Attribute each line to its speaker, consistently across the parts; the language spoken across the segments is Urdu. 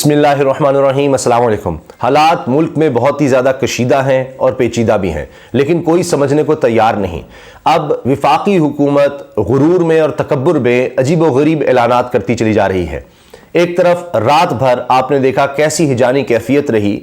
Speaker 1: بسم اللہ الرحمن الرحیم۔ السلام علیکم۔ حالات ملک میں بہت ہی زیادہ کشیدہ ہیں اور پیچیدہ بھی ہیں، لیکن کوئی سمجھنے کو تیار نہیں۔ اب وفاقی حکومت غرور میں اور تکبر میں عجیب و غریب اعلانات کرتی چلی جا رہی ہے۔ ایک طرف رات بھر آپ نے دیکھا کیسی ہجانی کیفیت رہی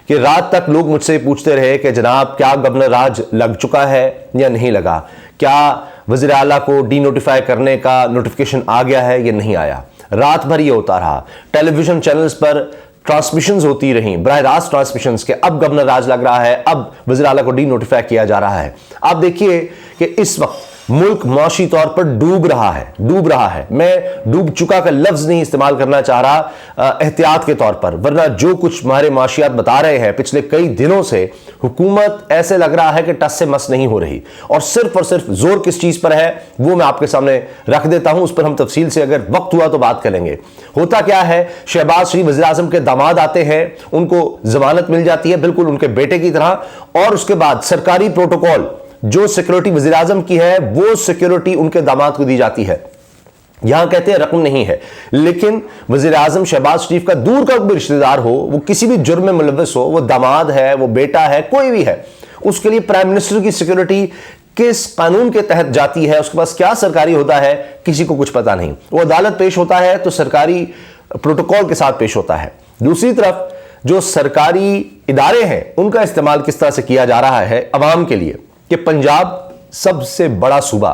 Speaker 1: کہ رات تک لوگ مجھ سے پوچھتے رہے کہ جناب کیا گورنر راج لگ چکا ہے یا نہیں لگا، کیا وزیر اعلیٰ کو ڈی نوٹیفائی کرنے کا نوٹیفیکیشن آ گیا ہے یا نہیں آیا۔ رات بھر یہ ہوتا رہا، ٹیلی ویژن چینلز پر ٹرانسمیشنز ہوتی رہیں، براہ راست ٹرانسمیشنز کہ اب گورنر راج لگ رہا ہے، اب وزیر اعلیٰ کو ڈی نوٹیفائی کیا جا رہا ہے۔ آپ دیکھیے کہ اس وقت ملک معاشی طور پر ڈوب رہا ہے۔ میں ڈوب چکا کا لفظ نہیں استعمال کرنا چاہ رہا احتیاط کے طور پر، ورنہ جو کچھ ہمارے معاشیات بتا رہے ہیں پچھلے کئی دنوں سے، حکومت ایسے لگ رہا ہے کہ ٹس سے مس نہیں ہو رہی، اور صرف زور کس چیز پر ہے وہ میں آپ کے سامنے رکھ دیتا ہوں، اس پر ہم تفصیل سے اگر وقت ہوا تو بات کریں گے۔ ہوتا کیا ہے، شہباز شریف وزیر اعظم کے داماد آتے ہیں، ان کو ضمانت مل جاتی ہے بالکل ان کے بیٹے کی طرح، اور اس کے بعد سرکاری پروٹوکول جو سیکیورٹی وزیر اعظم کی ہے وہ سیکیورٹی ان کے داماد کو دی جاتی ہے۔ یہاں کہتے ہیں رقم نہیں ہے، لیکن وزیر اعظم شہباز شریف کا دور کا کوئی رشتہ دار ہو، وہ کسی بھی جرم میں ملوث ہو، وہ داماد ہے، وہ بیٹا ہے، کوئی بھی ہے، اس کے لیے پرائم منسٹر کی سیکیورٹی کس قانون کے تحت جاتی ہے، اس کے پاس کیا سرکاری ہوتا ہے، کسی کو کچھ پتا نہیں۔ وہ عدالت پیش ہوتا ہے تو سرکاری پروٹوکول کے ساتھ پیش ہوتا ہے۔ دوسری طرف جو سرکاری ادارے ہیں ان کا استعمال کس طرح سے کیا جا رہا ہے عوام کے لیے، کہ پنجاب سب سے بڑا صوبہ،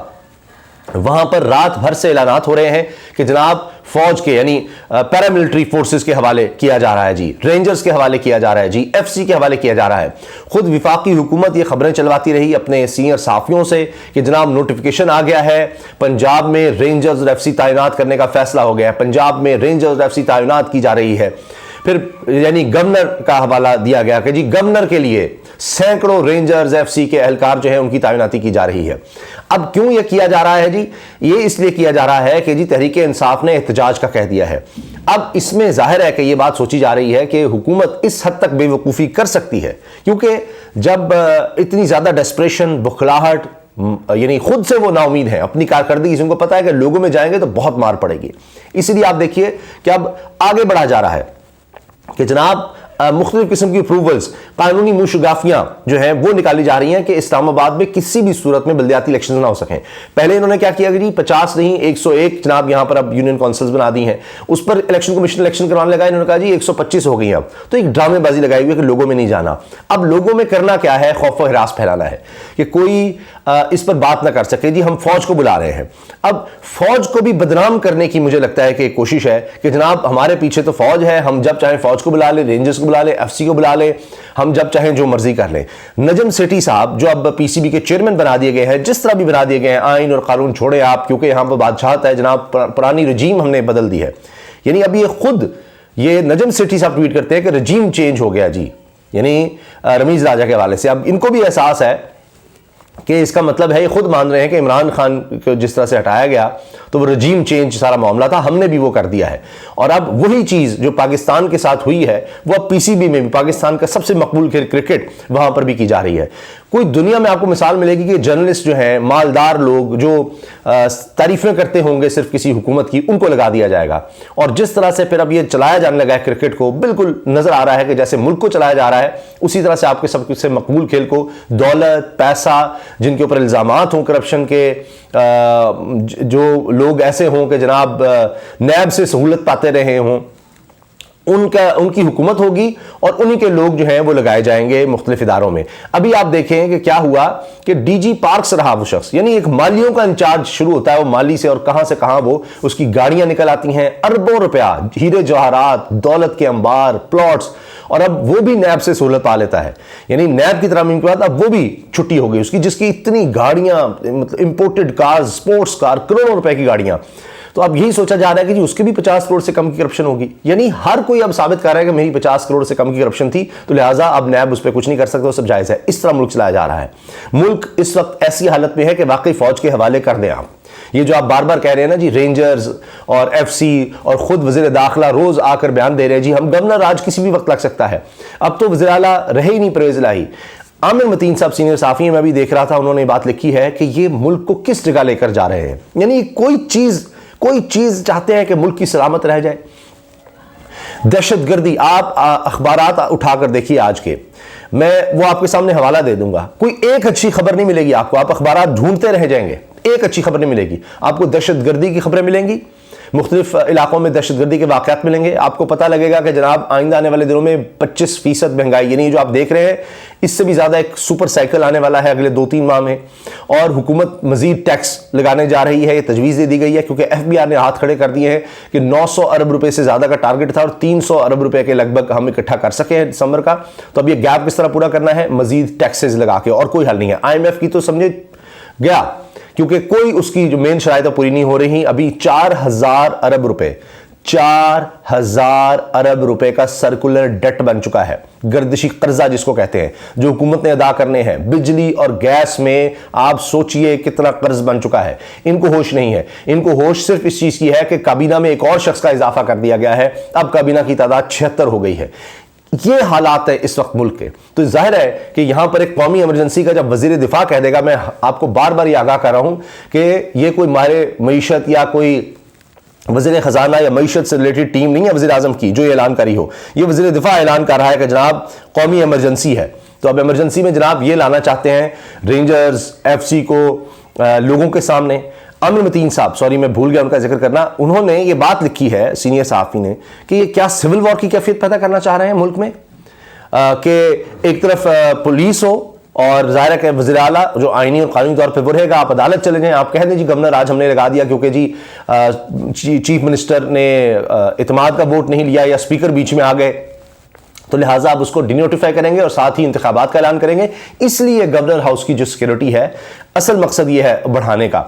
Speaker 1: وہاں پر رات بھر سے اعلانات ہو رہے ہیں کہ جناب فوج کے یعنی پیراملٹری فورسز کے حوالے کیا جا رہا ہے جی، رینجرز کے حوالے کیا جا رہا ہے جی، ایف سی کے حوالے کیا جا رہا ہے۔ خود وفاقی حکومت یہ خبریں چلواتی رہی اپنے سینئر صحافیوں سے کہ جناب نوٹیفیکیشن آ گیا ہے، پنجاب میں رینجرز اور ایف سی تعینات کرنے کا فیصلہ ہو گیا ہے، پنجاب میں رینجرز اور ایف سی تعینات کی جا رہی ہے۔ پھر یعنی گورنر کا حوالہ دیا گیا کہ جی گورنر کے لیے سینکڑوں رینجرز ایف سی کے اہلکار جو ہیں ان کی تعیناتی کی جا رہی ہے۔ اب کیوں یہ کیا جا رہا ہے جی؟ یہ اس لیے کیا جا رہا ہے کہ جی تحریک انصاف نے احتجاج کا کہہ دیا ہے۔ اب اس میں ظاہر ہے کہ یہ بات سوچی جا رہی ہے کہ حکومت اس حد تک بے وقوفی کر سکتی ہے، کیونکہ جب اتنی زیادہ ڈیسپریشن، بخلاہٹ، یعنی خود سے وہ نا امید ہیں اپنی کارکردگی سے، ان کو پتا ہے کہ لوگوں میں جائیں گے تو بہت مار پڑے گی، اسی لیے آپ دیکھیے کہ اب آگے بڑھا جا رہا ہے کہ جناب مختلف قسم کی اپروولز، قانونی موشگافیاں جو ہیں وہ نکالی جا رہی ہیں کہ اسلام آباد میں کسی بھی صورت میں بلدیاتی الیکشنز نہ ہو سکیں۔ پہلے انہوں نے کیا کیا کہ جی 50 نہیں 101 جناب یہاں پر اب یونین کونسلز بنا دی ہیں، اس پر الیکشن کمیشن الیکشن کروانے لگا، انہوں نے کہا جی 125 ہو گئی ہیں اب، تو ایک ڈرامے بازی لگائی ہوئی ہے کہ لوگوں میں نہیں جانا۔ اب لوگوں میں کرنا کیا ہے، خوف و ہراس پھیلانا ہے کہ کوئی اس پر بات نہ کر سکے، جی ہم فوج کو بلا رہے ہیں۔ اب فوج کو بھی بدنام کرنے کی مجھے لگتا ہے کہ ایک کوشش ہے کہ جناب ہمارے پیچھے تو فوج ہے، ہم جب چاہیں فوج کو بلا لیں، رینجرز کو بلا لیں، ایف سی کو بلا لیں، ہم جب چاہیں جو مرضی کر لیں۔ نجم سیٹھی صاحب جو اب پی سی بی کے چیئرمین بنا دیے گئے ہیں، جس طرح بھی بنا دیے گئے ہیں، آئین اور قانون چھوڑیں آپ، کیونکہ یہاں پر بادشاہت ہے جناب، پرانی رجیم ہم نے بدل دی ہے۔ یعنی اب یہ خود یہ نجم سیٹھی صاحب ٹویٹ کرتے ہیں کہ رجیم چینج ہو گیا جی، یعنی رمیز راجہ کے حوالے سے۔ اب ان کو بھی احساس ہے کہ اس کا مطلب ہے، یہ خود مان رہے ہیں کہ عمران خان کو جس طرح سے ہٹایا گیا تو وہ رجیم چینج سارا معاملہ تھا، ہم نے بھی وہ کر دیا ہے، اور اب وہی چیز جو پاکستان کے ساتھ ہوئی ہے وہ اب پی سی بی میں بھی، پاکستان کا سب سے مقبول کرکٹ وہاں پر بھی کی جا رہی ہے۔ کوئی دنیا میں آپ کو مثال ملے گی کہ جرنلسٹ جو ہیں، مالدار لوگ جو تعریفیں کرتے ہوں گے صرف کسی حکومت کی، ان کو لگا دیا جائے گا، اور جس طرح سے پھر اب یہ چلایا جانے لگا ہے کرکٹ کو، بالکل نظر آ رہا ہے کہ جیسے ملک کو چلایا جا رہا ہے اسی طرح سے آپ کے سب سے مقبول کھیل کو دولت، پیسہ، جن کے اوپر الزامات ہوں کرپشن کے، جو لوگ ایسے ہوں کہ جناب نیب سے سہولت پاتے رہے ہوں، ان کی حکومت ہوگی، اور انہی کے لوگ جو ہیں وہ لگائے جائیں گے مختلف اداروں میں۔ ابھی آپ دیکھیں کہ کیا ہوا کہ ڈی جی پارکس رہا وہ شخص، یعنی ایک مالیوں کا انچارج شروع ہوتا ہے، وہ مالی سے اور کہاں سے کہاں وہ اس کی گاڑیاں نکل آتی ہیں، اربوں روپیہ، ہیرے جواہرات، دولت کے انبار، پلاٹس، اور اب وہ بھی نیب سے سہولت پا لیتا ہے، یعنی نیب کی ترامیم کے بعد اب وہ بھی چھٹی ہو گئی اس کی، جس کی اتنی گاڑیاں، امپورٹڈ کارز، سپورٹس کار، کروڑوں روپے کی گاڑیاں۔ تو اب یہی سوچا جا رہا ہے کہ جی اس کی بھی 50 کروڑ سے کم کی کرپشن ہوگی، یعنی ہر کوئی اب ثابت کر رہا ہے کہ میری 50 کروڑ سے کم کی کرپشن تھی، تو لہٰذا اب نیب اس پہ کچھ نہیں کر سکتا، وہ سب جائز ہے۔ اس طرح ملک چلایا جا رہا ہے۔ ملک اس وقت ایسی حالت میں ہے کہ واقعی فوج کے حوالے کر دیں آپ۔ یہ جو آپ بار بار کہہ رہے ہیں نا جی رینجرز اور ایف سی، اور خود وزیر داخلہ روز آ کر بیان دے رہے ہیں جی ہم گورنر راج کسی بھی وقت لگ سکتا ہے، اب تو وزیر اعلیٰ رہے ہی نہیں پرویز الہی۔ عامر متین صاحب سینئر صحافی ہیں، میں بھی دیکھ رہا تھا، انہوں نے بات لکھی ہے کہ یہ ملک کو کس جگہ لے کر جا رہے ہیں، یعنی کوئی چیز چاہتے ہیں کہ ملک کی سلامت رہ جائے۔ دہشت گردی آپ اخبارات اٹھا کر دیکھیے آج کے، میں وہ آپ کے سامنے حوالہ دے دوں گا، کوئی ایک اچھی خبر نہیں ملے گی آپ کو، آپ اخبارات ڈھونڈتے رہ جائیں گے، ایک اچھی خبر نہیں ملے گی آپ کو۔ دہشت گردی کی خبریں ملیں گی، مختلف علاقوں میں دہشت گردی کے واقعات ملیں گے، آپ کو پتہ لگے گا کہ جناب آئندہ آنے والے دنوں میں 25% مہنگائی، یعنی جو آپ دیکھ رہے ہیں اس سے بھی زیادہ ایک سپر سائیکل آنے والا ہے اگلے 2-3 ماہ میں، اور حکومت مزید ٹیکس لگانے جا رہی ہے، یہ تجویز دے دی گئی ہے کیونکہ ایف بی آر نے ہاتھ کھڑے کر دیے ہیں کہ 900 ارب روپے سے زیادہ کا ٹارگٹ تھا اور 300 ارب روپے کے لگ بھگ ہم اکٹھا کر سکے ہیں دسمبر کا، تو اب یہ گیپ کس طرح پورا کرنا ہے؟ مزید ٹیکسز لگا کے، اور کوئی حل نہیں ہے۔ آئی ایم ایف کی تو سمجھے گیا کیونکہ کوئی اس کی جو مین شرائط پوری نہیں ہو رہی، ابھی 4000 ارب روپے 4000 ارب روپے کا سرکولر ڈیٹ بن چکا ہے، گردشی قرضہ جس کو کہتے ہیں، جو حکومت نے ادا کرنے ہیں۔ بجلی اور گیس میں آپ سوچئے کتنا قرض بن چکا ہے، ان کو ہوش نہیں ہے، ان کو ہوش صرف اس چیز کی ہے کہ کابینہ میں ایک اور شخص کا اضافہ کر دیا گیا ہے، اب کابینہ کی تعداد 76 ہو گئی ہے۔ یہ حالات ہے اس وقت ملک کے، تو ظاہر ہے کہ یہاں پر ایک قومی ایمرجنسی کا جب وزیر دفاع کہہ دے گا، میں آپ کو بار بار یہ آگاہ کر رہا ہوں کہ یہ کوئی ماہر معیشت یا کوئی وزیر خزانہ یا معیشت سے ریلیٹڈ ٹیم نہیں ہے وزیر اعظم کی جو یہ اعلان کری ہو، یہ وزیر دفاع اعلان کر رہا ہے کہ جناب قومی ایمرجنسی ہے، تو اب ایمرجنسی میں جناب یہ لانا چاہتے ہیں رینجرز ایف سی کو لوگوں کے سامنے۔ عامر متین صاحب، سوری میں بھول گیا ان کا ذکر کرنا، انہوں نے یہ بات لکھی ہے سینئر صحافی نے کہ یہ کیا سول وار کی کیفیت پیدا کرنا چاہ رہے ہیں ملک میں، کہ ایک طرف پولیس ہو اور ظاہر ہے کہ وزیر اعلیٰ جو آئینی اور قانونی طور پہ وہ رہے گا، آپ عدالت چلے جائیں، آپ کہہ دیں جی گورنر آج ہم نے لگا دیا کیونکہ جی چیف منسٹر نے اعتماد کا ووٹ نہیں لیا یا اسپیکر بیچ میں آ گئے، تو لہٰذا آپ اس کو ڈی نوٹیفائی کریں گے اور ساتھ ہی انتخابات کا اعلان کریں گے۔ اس لیے گورنر ہاؤس کی جو سیکیورٹی ہے، اصل مقصد یہ ہے بڑھانے کا،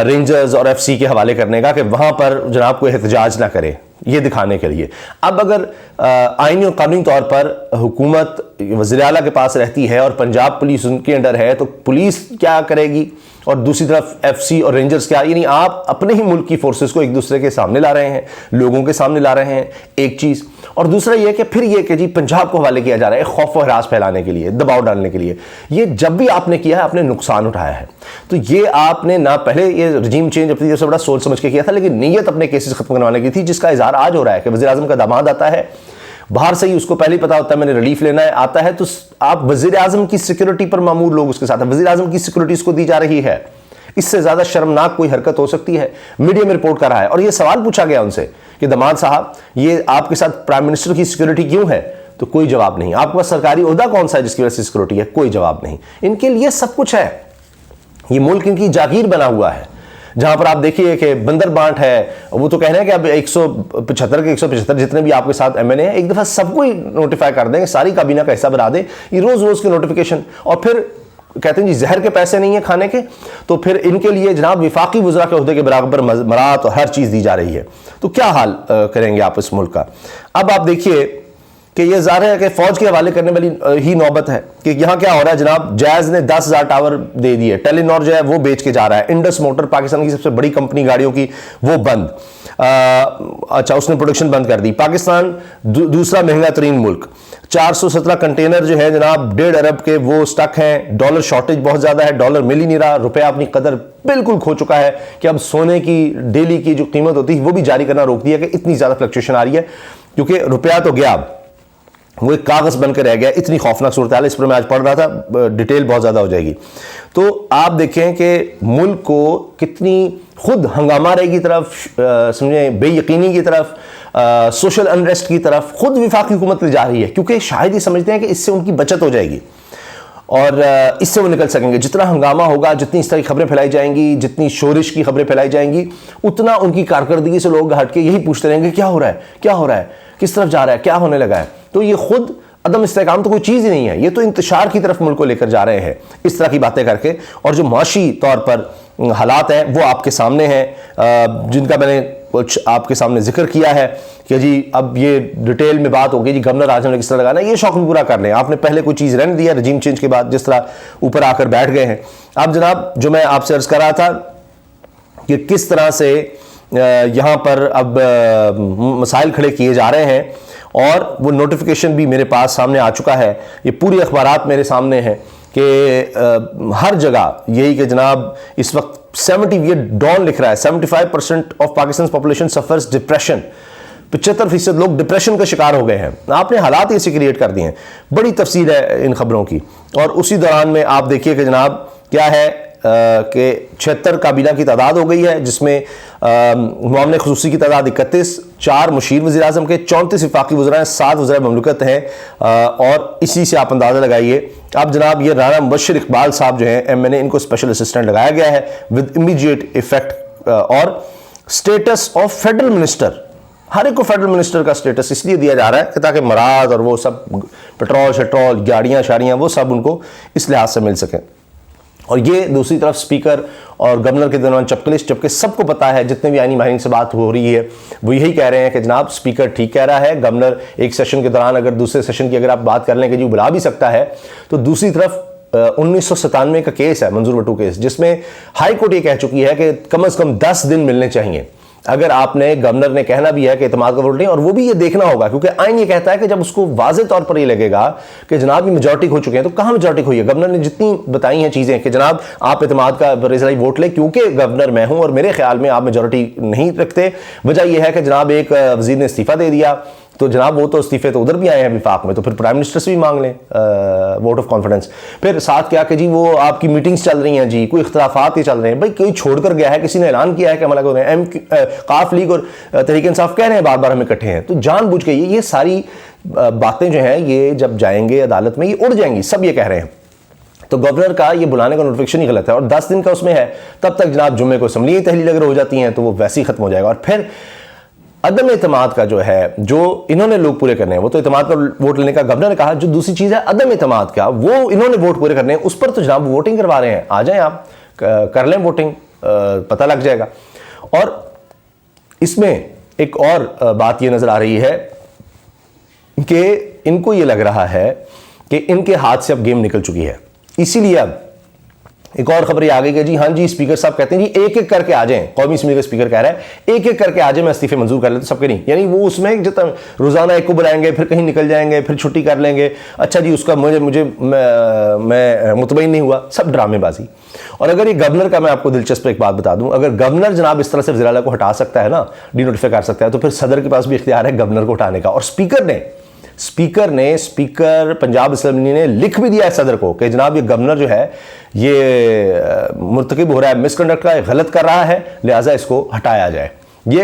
Speaker 1: رینجرز اور ایف سی کے حوالے کرنے کا کہ وہاں پر جناب کوئی احتجاج نہ کرے، یہ دکھانے کے لیے۔ اب اگر آئینی اور قانونی طور پر حکومت وزیر اعلیٰ کے پاس رہتی ہے اور پنجاب پولیس ان کے انڈر ہے، تو پولیس کیا کرے گی اور دوسری طرف ایف سی اور رینجرز کیا؟ یعنی آپ اپنے ہی ملک کی فورسز کو ایک دوسرے کے سامنے لا رہے ہیں، لوگوں کے سامنے لا رہے ہیں، ایک چیز۔ اور دوسرا یہ کہ پھر یہ کہ جی پنجاب کو حوالے کیا جا رہا ہے خوف و ہراس پھیلانے کے لیے، دباؤ ڈالنے کے لیے۔ یہ جب بھی آپ نے کیا ہے آپ نے نقصان اٹھایا ہے، تو یہ آپ نے نہ پہلے یہ رجیم چینج اپنی طرف سے بڑا سوچ سمجھ کے کیا تھا، لیکن نیت اپنے کیسز ختم کروانے کی تھی، جس کا اظہار آج ہو رہا ہے کہ وزیر اعظم کا داماد آتا ہے باہر سے ہی، اس کو پہلے ہی پتا ہوتا ہے میں نے ریلیف لینا ہے، آتا ہے تو آپ وزیر اعظم کی سیکورٹی پر معمور لوگ اس کے ساتھ ہیں، وزیر اعظم کی سیکورٹی اس کو دی جا رہی ہے۔ اس سے زیادہ شرمناک کوئی حرکت ہو سکتی ہے؟ میڈیا میں رپورٹ کر رہا ہے، اور یہ سوال پوچھا گیا ان سے کہ داماد صاحب یہ آپ کے ساتھ پرائم منسٹر کی سیکورٹی کیوں ہے؟ تو کوئی جواب نہیں۔ آپ کے پاس سرکاری عہدہ کون سا ہے جس کی وجہ سے سیکورٹی ہے؟ کوئی جواب نہیں۔ ان کے لیے سب کچھ ہے، یہ ملک ان کی جاگیر بنا ہوا ہے، جہاں پر آپ دیکھیے کہ بندر بانٹ ہے، وہ تو کہہ رہے ہیں کہ اب 175 کے 175 جتنے بھی آپ کے ساتھ ایم این اے ہیں ایک دفعہ سب کو ہی نوٹیفائی کر دیں، ساری کابینہ کا حصہ بنا دیں، یہ روز روز کی نوٹیفیکیشن، اور پھر کہتے ہیں جی زہر کے پیسے نہیں ہیں کھانے کے، تو پھر ان کے لیے جناب وفاقی وزراء کے عہدے کے برابر مراعات اور ہر چیز دی جا رہی ہے، تو کیا حال کریں گے آپ اس ملک کا؟ اب آپ دیکھیے کہ یہ ظاہر ہے کہ فوج کے حوالے کرنے والی ہی نوبت ہے کہ یہاں کیا ہو رہا ہے جناب، جائز نے 10,000 ٹاور دے دیے، ٹیلی نور جو ہے وہ بیچ کے جا رہا ہے، انڈس موٹر پاکستان کی سب سے بڑی کمپنی گاڑیوں کی وہ بند، اچھا اس نے پروڈکشن بند کر دی۔ پاکستان دوسرا مہنگا ترین ملک، 417 کنٹینر جو ہے جناب 1.5 ارب کے وہ سٹک ہیں، ڈالر شارٹیج بہت زیادہ ہے، ڈالر مل ہی نہیں رہا، روپیہ اپنی قدر بالکل کھو چکا ہے کہ اب سونے کی ڈیلی کی جو قیمت ہوتی ہے وہ بھی جاری کرنا روک دیا کہ اتنی زیادہ فلکچویشن آ رہی ہے، کیونکہ روپیہ تو گیا وہ ایک کاغذ بن کے رہ گیا، اتنی خوفناک صورتحال، اس پر میں آج پڑھ رہا تھا، ڈیٹیل بہت زیادہ ہو جائے گی۔ تو آپ دیکھیں کہ ملک کو کتنی خود ہنگامہ رہے کی طرف، سمجھیں بے یقینی کی طرف، سوشل انریسٹ کی طرف خود وفاقی حکومت لے جا رہی ہے، کیونکہ شاید یہ سمجھتے ہیں کہ اس سے ان کی بچت ہو جائے گی اور اس سے وہ نکل سکیں گے۔ جتنا ہنگامہ ہوگا، جتنی اس طرح کی خبریں پھیلائی جائیں گی، جتنی شورش کی خبریں پھیلائی جائیں گی، اتنا ان کی کارکردگی سے لوگ ہٹ کے یہی پوچھتے رہیں گے کیا ہو رہا ہے، کیا ہو رہا ہے، کس طرف جا رہا ہے، کیا ہونے لگا ہے۔ تو یہ خود عدم استحکام تو کوئی چیز ہی نہیں ہے، یہ تو انتشار کی طرف ملک کو لے کر جا رہے ہیں اس طرح کی باتیں کر کے، اور جو معاشی طور پر حالات ہیں وہ آپ کے سامنے ہیں، جن کا میں نے کچھ آپ کے سامنے ذکر کیا ہے کہ جی اب یہ ڈیٹیل میں بات ہوگی جی گورنر آج ہم نے کس طرح لگانا ہے، یہ شوق بھی پورا کر لیں، آپ نے پہلے کوئی چیز رہنے دیا رجیم چینج کے بعد جس طرح اوپر آ کر بیٹھ گئے ہیں۔ اب جناب جو میں آپ سے عرض کر رہا تھا کہ کس طرح سے یہاں پر اب مسائل کھڑے کیے جا رہے ہیں، اور وہ نوٹیفیکیشن بھی میرے پاس سامنے آ چکا ہے، یہ پوری اخبارات میرے سامنے ہیں کہ ہر جگہ یہی کہ جناب اس وقت 70 یہ ڈان لکھ رہا ہے 75% of Pakistan population suffers depression, 75% لوگ ڈپریشن کا شکار ہو گئے ہیں. آپ نے حالات ایسے کریٹ کر دیے ہیں. بڑی تفصیل ہے ان خبروں کی. اور اسی دوران میں آپ دیکھیے کہ جناب کیا ہے کہ 76 کابینہ کی تعداد ہو گئی ہے، جس میں معاون خصوصی کی تعداد 31، 4 مشیر وزیر اعظم کے، 34 وفاقی وزراء ہیں، 7 وزراء مملکت ہیں. اور اسی سے آپ اندازہ لگائیے. اب جناب یہ رانا مبشر اقبال صاحب جو ہیں MNA، ان کو اسپیشل اسسٹنٹ لگایا گیا ہے ود امیڈیٹ ایفیکٹ. اور اسٹیٹس آف فیڈرل منسٹر، ہر ایک کو فیڈرل منسٹر کا سٹیٹس اس لیے دیا جا رہا ہے کہ تاکہ مراد اور وہ سب پٹرول شٹرول گاڑیاں شاڑیاں وہ سب ان کو اس لحاظ سے مل سکیں. اور یہ دوسری طرف سپیکر اور گورنر کے درمیان چپکلش، جبکہ سب کو پتا ہے، جتنے بھی آئینی ماہرین سے بات ہو رہی ہے وہ یہی کہہ رہے ہیں کہ جناب سپیکر ٹھیک کہہ رہا ہے. گورنر ایک سیشن کے دوران اگر دوسرے سیشن کی اگر آپ بات کر لیں کہ جی بلا بھی سکتا ہے، تو دوسری طرف 1997 کا کیس ہے، منظور وٹو کیس، جس میں ہائی کورٹ یہ کہہ چکی ہے کہ کم از کم 10 دن ملنے چاہیے. اگر آپ نے گورنر نے کہنا بھی ہے کہ اعتماد کا ووٹ نہیں، اور وہ بھی یہ دیکھنا ہوگا کیونکہ آئین یہ کہتا ہے کہ جب اس کو واضح طور پر یہ لگے گا کہ جناب یہ میجورٹی ہو چکے ہیں، تو کہاں میجورٹی ہوئی ہے؟ گورنر نے جتنی بتائی ہیں چیزیں کہ جناب آپ اعتماد کا ریزلائی ووٹ لیں، کیونکہ گورنر میں ہوں اور میرے خیال میں آپ میجورٹی نہیں رکھتے. وجہ یہ ہے کہ جناب ایک وزیر نے استعفیٰ دے دیا، تو جناب وہ تو استعفے تو ادھر بھی آئے ہیں وفاق میں، تو پھر پرائم منسٹر سے بھی مانگ لیں ووٹ آف کانفیڈنس. پھر ساتھ کیا کہ جی وہ آپ کی میٹنگز چل رہی ہیں، جی کوئی اختلافات یہ چل رہے ہیں، بھائی کوئی چھوڑ کر گیا ہے، کسی نے اعلان کیا ہے کہ ہم الگ ہو رہے ہیں. قاف لیگ اور تحریک انصاف کہہ رہے ہیں بار بار ہم اکٹھے ہیں، تو جان بوجھ کے یہ ساری باتیں جو ہیں یہ جب جائیں گے عدالت میں یہ اڑ جائیں گی، سب یہ کہہ رہے ہیں. تو گورنر کا یہ بلانے کا نوٹیفکیشن ہی غلط ہے، اور 10 دن کا اس میں ہے. تب تک جناب جمعے کو اسمبلی تحلیل اگر ہو جاتی ہیں تو وہ ویسے ہی ختم ہو جائے گا. اور پھر عدم اعتماد کا جو ہے، جو انہوں نے لوگ پورے کرنے ہیں، وہ تو اعتماد پر ووٹ لینے کا گورنر نے کہا. جو دوسری چیز ہے عدم اعتماد کا، وہ انہوں نے ووٹ پورے کرنے ہیں، اس پر تو جناب ووٹنگ کروا رہے ہیں. آ جائیں آپ کر لیں ووٹنگ، پتہ لگ جائے گا. اور اس میں ایک اور بات یہ نظر آ رہی ہے کہ ان کو یہ لگ رہا ہے کہ ان کے ہاتھ سے اب گیم نکل چکی ہے. اسی لیے اب ایک اور خبر یہ آ گئی کہ جی ہاں جی اسپیکر صاحب کہتے ہیں جی ایک ایک کر کے آ جائیں. قومی اسمبلی کا اسپیکر کہہ رہا ہے ایک ایک کر کے آ جائیں، میں استعفے منظور کر لیتا، سب کے نہیں. یعنی وہ اس میں جتنا روزانہ ایک کو بلائیں گے، پھر کہیں نکل جائیں گے، پھر چھٹی کر لیں گے. اچھا جی اس کا میں مطمئن نہیں ہوا، سب ڈرامے بازی. اور اگر یہ گورنر کا میں آپ کو دلچسپ ایک بات بتا دوں، اگر گورنر جناب اس طرح سے وزیر اعلیٰ کو ہٹا سکتا ہے نا، ڈی نوٹیفائی کر سکتا ہے، تو پھر صدر کے پاس بھی اختیار ہے گورنر کو ہٹانے کا. اور اسپیکر پنجاب اسمبلی نے لکھ بھی دیا ہے صدر کو کہ جناب یہ گورنر جو ہے یہ مرتکب ہو رہا ہے مس کنڈکٹ کا، غلط کر رہا ہے، لہٰذا اس کو ہٹایا جائے. یہ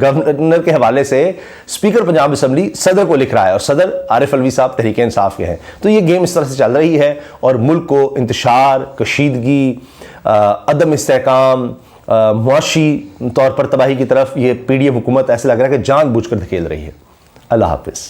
Speaker 1: گورنر کے حوالے سے اسپیکر پنجاب اسمبلی صدر کو لکھ رہا ہے، اور صدر عارف علوی صاحب تحریک انصاف کے ہیں. تو یہ گیم اس طرح سے چل رہی ہے، اور ملک کو انتشار، کشیدگی، عدم استحکام، معاشی طور پر تباہی کی طرف یہ PDM حکومت ایسے لگ رہا ہے کہ جان بوجھ کر دھکیل رہی ہے. اللہ حافظ.